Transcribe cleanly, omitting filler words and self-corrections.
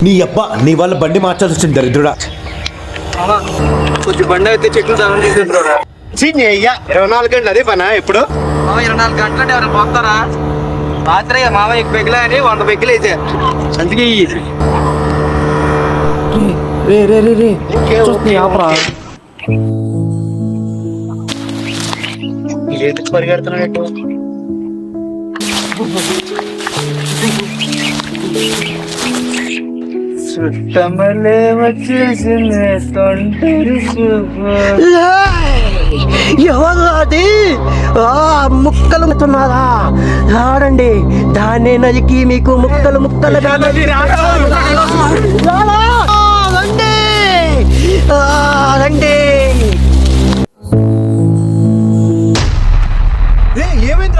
నీ అబ్బా నీ వల్ల బండి మార్చాల్సి వచ్చింది దరిద్రుడా. కొంచెం బండి అయితే చెట్లు దానం చేసేట్రా. 24 గంటలు అదే పనా ఎప్పుడు? 24 గంటలు అంటే ఎవరైనా పోతారా? రాత్రి మామయ్య పెగిలా అని 100 పెగ్గులు వేసా. అందుకే పరిగెడుతున్నాడు. చుట్టమలే వచ్చేసింది ఎవరు అది? ముక్కలు ముట్టున్నారా? ఆడండి, దాన్నే నరికి మీకు ముక్కలు ముక్కలు రండి. రండి